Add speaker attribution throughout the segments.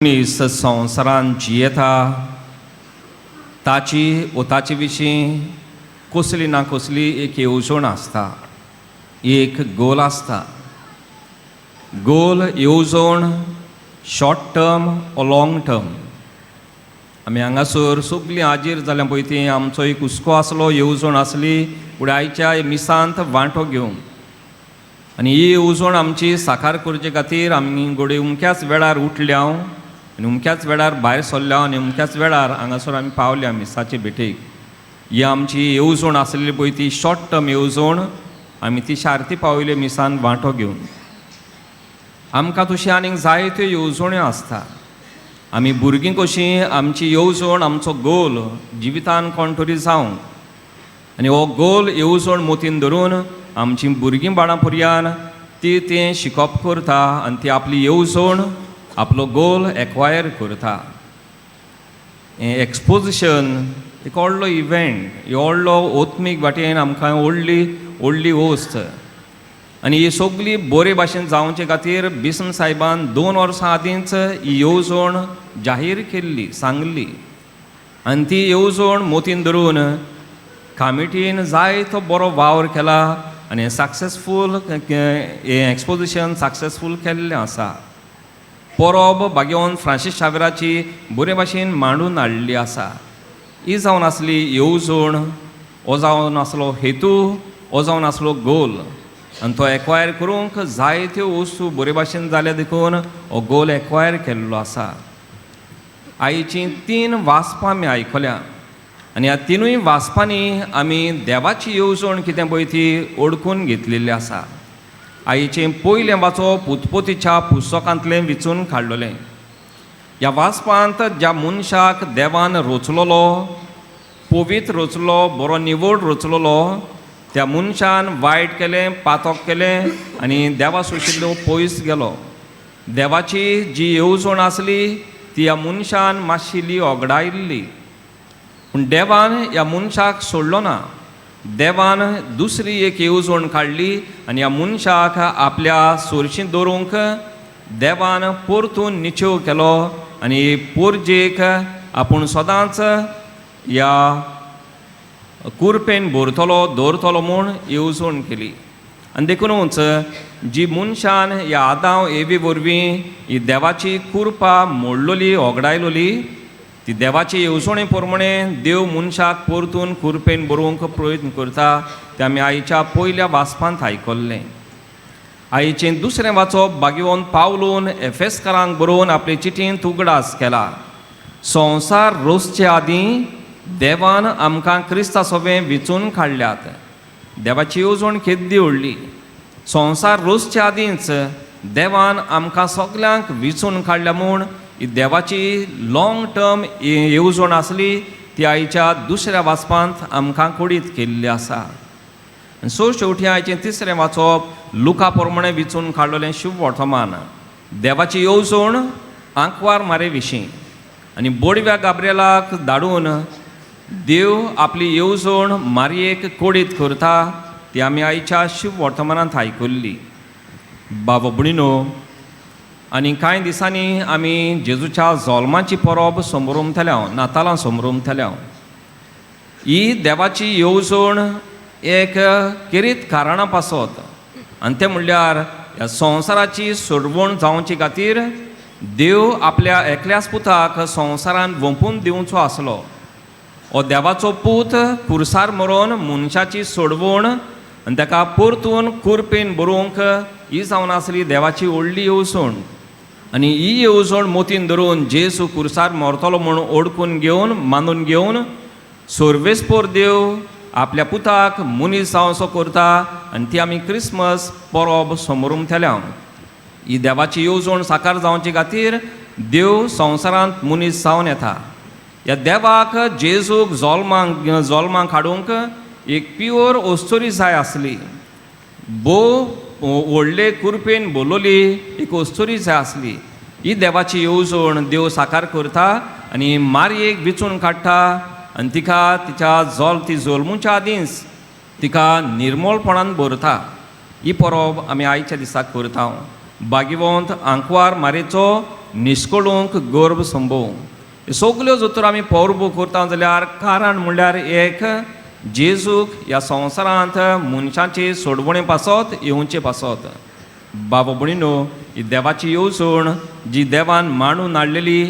Speaker 1: मनीस संवसारांत जियेता ताची व ताचे विशीं कसली ना कसली एक येवजण आसता, एक गोल आसता. गोल येवजण शॉर्ट टर्म ओ लॉंग टर्म. आमी हांगासर सगलीं हाजीर जाल्यां पळय ती आमचो एक हुस्को आसलो, येवजण आसली फुडें आयच्या मिसांत वांटो घेवंक. आनी ही येवजण आमची साकार करचे खातीर आमी घोडये उमक्याच वेळार उठल्या आनी उमक्याच वेळार भायर सरल्या आनी उमक्याच वेळार हांगासर आमी पावल्या मिसाचे भेटेक. ही आमची येवजण आसलेली पळय ती शॉर्ट टर्म येवजण आमी ती शार्ती पावयले मिसान वांटो घेवन. आमकां तशी आनीक जायत्यो येवजण्यो आसता. आमी भुरगीं कशीं आमची येवजण आमचो गोल जिवितान कोण तरी जावंक आनी हो गोल येवजण मोतीन धरून आमचीं भुरगीं बाळां पर्यान ती तें शिकप करता आनी ती आपली येवजण आपलो गोल एक्वायर करता. हें एक्सपोजिशन एक व्हडलो इव्हेंट, व्हडलो ओत्मीक वाटेन आमकां व्हडली वस्त. आनी ही सगळी बरे भाशेन जावचे खातीर बिस्म साहेबान 2 वर्सां आदींच ही येवजण जाहीर केल्ली, सांगली. आनी ती येवजण मोतीन धरून कमिटीन जायतो बरो वावर केला आनी सक्सेसफूल हें एक्सपोजिशन सक्सेसफूल केल्लें आसा. परब भाग्यवंत फ्रांसीस शावेराची बरे भाशेन मांडून हाडली आसा. ही जावन आसली येवजण, हो जावन आसलो हेतू, हो जावन आसलो गोल. आनी तो एक्वायर करूंक जायत्यो वस्तू बरे भाशेन जाल्या देखून हो गोल एक्वायर केल्लो आसा. आयचीं 3 वाचपां आमी आयकल्या आनी ह्या 3 वाचपांनी आमी देवाची येवजण कितें पळय ती ओळखून घेतलेली आसा. आयचें पयलें वाचप उत्पत्तीच्या पुस्तकांतलें विचून काडलेलें. ह्या वाचपांत ज्या मनशाक देवान रचलोलो, पवित्र रचलो, बरो निवड रचलोलो, त्या मनशान वायट केलें, पातक केलें आनी देवा सोशिल्लो पयस गेलो. देवाची जी येवजण आसली ती ह्या मनशान मातशी ओगडायल्ली. पूण देवान ह्या मनशाक सोडलो ना. देवान दुसरी एक येवजण काडली आनी ह्या मनशाक आपल्या सोरशीं दवरूंक देवान परतून निचेव केलो आनी पोरजेक आपूण सदांच ह्या कुरपेन दवरतलो म्हूण येवजण केली. आनी देखूनच जी मनशान ह्या आदांव एवी वरवीं ही देवाची कुरपा मोडलोली, ओगडायलोली, ती देवाचे येवजणे प्रमाणे देव मनशाक परतून कुरपेन बरोवंक प्रयत्न करता. तें आमी आयच्या पयल्या वाचपांत आयकल्लें. आयचें दुसरें वाचप भाग्यवंत पावलून एफेसकारांक बरोवन आपले चिठींत उगडास केला. संवसार रचचे आदीं देवान आमकां क्रिस्ता सवें विचून काडल्यात. देवाची येवजण केद्दी व्हडली. संवसार रचचे आदींच देवान आमकां सगल्यांक विचून काडल्या म्हूण ही देवाची लॉंग टर्म येवजण आसली ती आयच्या दुसऱ्या वाचपांत आमकां कोडीत केल्ली आसा. सो शेवटी आयचें तिसरें वाचप लुका प्रमाणे विचून काडलेलें शुभ वर्तमान. देवाची येवजण आंकवार मारे विशीं आनी बोडव्या गाब्रिएलाक धाडून देव आपली येवजण मारयेक कोडीत करता ती आमी आयच्या शुभ वर्तमानांत आयकल्ली. बाबा भयणीनो, आनी कांय दिसांनी आमी जेजूच्या जल्माची परब समोरूंतल्या, नातालां समोरूंतल्या. ही देवाची येवजण एक किरीत कारणां पासत आनी तें म्हणल्यार ह्या संवसाराची सोडवण जावचे खातीर देव आपल्या एकल्याच पुताक संवसारान वंपून दिवचो आसलो. हो देवाचो पूत कुर्सार मरोन मनशाची सोडवण आनी ताका परतून कुरपेन बरोवंक ही जावन आसली देवाची व्हडली येवजण. आनी ही येवजण मोतीन धरून जेजू कुर्सार मरतलो म्हूण ओळखून घेवन, मानून घेवन सोर्वेस्पोर देव आपल्या पुताक मनीस जावचो करता आनी ती आमी क्रिसमस परब समोरूंतल्या. ही देवाची येवजण साकार जावचे खातीर देव संवसारांत मनीस जावन येता. ह्या देवाक जेजूक जल्मांक हाडूंक एक प्युअर ओस्तोरी जाय आसली. व्हडले कुरपेन बोलोली एक ओस्तोरी जाय आसली. ही देवाची येवजण देव साकार करता आनी मारयेक विचून काडटा आनी तिका ती जल्मुच्या आदींच तिका निर्मळपणान भरता. ही परब आमी आयच्या दिसाक करता. भाग्यवंत आंकवार मारेचो निश्कळूंक गर्भ संभोवंक. ह्यो सगल्यो जर आमी पौर्ब करता जाल्यार कारण म्हणल्यार एक जेजूक ह्या संवसारांत मनशांची सोडवणे पासत येवचे पासत. बाबा भयणीनो, ही देवाची येवजण जी देवान मांडून हाडलेली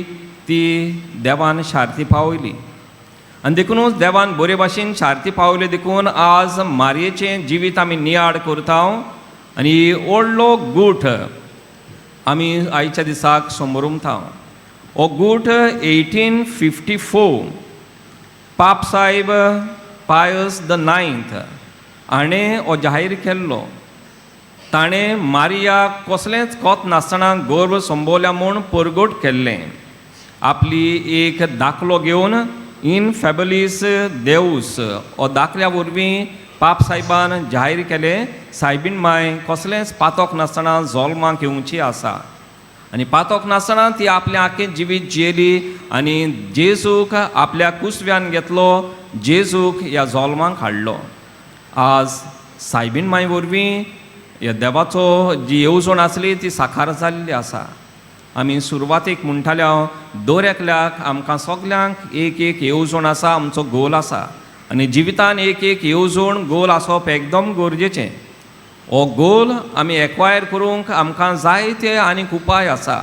Speaker 1: ती देवान शार्ती पावयली आनी देखूनच देवान बरे भाशेन शार्ती पावयली. देखून आज मारयेचें जिवीत आमी नियाळ करता आनी व्हडलो गूठ आमी आयच्या दिसाक समरुमता. हो गूठ 1854 पाप साहेब पायस IX हाणें हो जाहीर केल्लो. ताणें मारियाक कसलेंच कोत नासतना गर्भ संभोवल्या म्हूण परगट केल्लें. आपली एक दाखलो घेवन इन फॅबलीस देवूस हो दाखल्या वरवीं पाप साहेबान जाहीर केलें, सायबीण माय कसलेंच पातोक नासतना जल्माक येवची आसा. आनी पातोक नासतना ती आपलें आख्खें जिवीत जियेली आनी जेजूक आपल्या कुसव्यान घेतलो, जेजूक ह्या जल्माक हाडलो. आज सायबीण माय वरवीं ह्या देवाचो जी येवजण आसली ती साकार जाल्ली आसा. आमी सुरवातेक म्हणटाले दर एकल्याक आमकां सगल्यांक एक एक येवजण आसा, आमचो गोल आसा आनी जिवितान एक एक येवजण गोल आसप एकदम गरजेचें. हो गोल आमी एक्वायर करूंक आमकां जायते आनीक उपाय आसा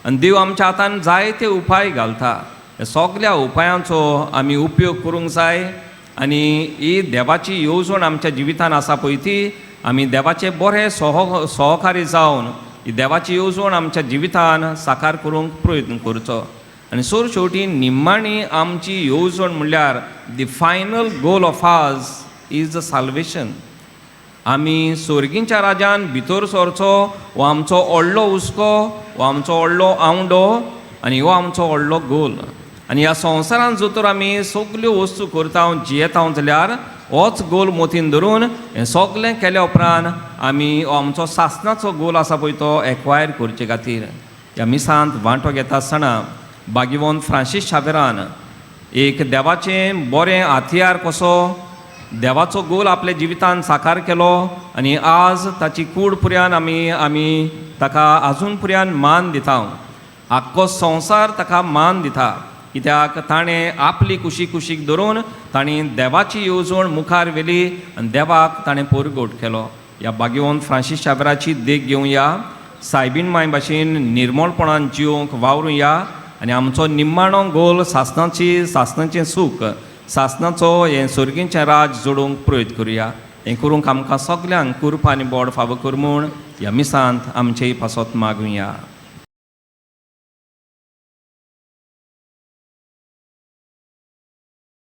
Speaker 1: आनी देव आमच्या हातान जायते उपाय घालता. हे सगल्या उपायांचो आमी उपयोग करूंक जाय आनी ही देवाची येवजण आमच्या जिवितान आसा पळय ती आमी देवाचे बरे सहकारी जावन ही देवाची येवजण आमच्या जिवितान साकार करूंक प्रयत्न करचो. आनी सोर शेवटी निम्माणी आमची येवजण म्हणल्यार दी फायनल गोल ऑफ आज इज द साल्वेशन. आमी स्वर्गींच्या राज्यान भितर सरचो हो आमचो व्हडलो हुस्को, हो आमचो व्हडलो आवंडो आनी हो आमचो व्हडलो गोल. आनी ह्या संवसारांत जर तर आमी सगल्यो वस्तू करता जियेता जाल्यार होच गोल मोतीन धरून हें सगलें केल्या उपरांत आमी हो आमचो सासणाचो गोल आसा पळय तो एक्वायर करचे खातीर. ह्या मिसांत वांटो घेता आसतना भाग्यवंत फ्रांसीस शावेरान एक देवाचें बरें हातियार कसो देवाचो गोल आपल्या जिवितान साकार केलो आनी आज ताची कूड पुर्यान आमी ताका आजून पुर्यान मान दिता. आख्खो संवसार ताका मान दिता कित्याक ताणें आपली कुशीक धरून ताणें देवाची येवजण मुखार व्हेली आनी देवाक ताणें परगट केलो. ह्या भाग्यवंत फ्रांसीस शावेराची देख घेवया, सायबीण माय भाशेन निर्मळपणान जिवंक वावरुया आनी आमचो निम्माणो गोल सासणाचें सूख, सासणाचो हें सर्गीचें राज जोडूंक प्रयत्न करुया. हें करूंक आमकां सगल्यांक कृपा आनी बोड फावो कर म्हूण ह्या मिसांत आमचेय पासत मागुया.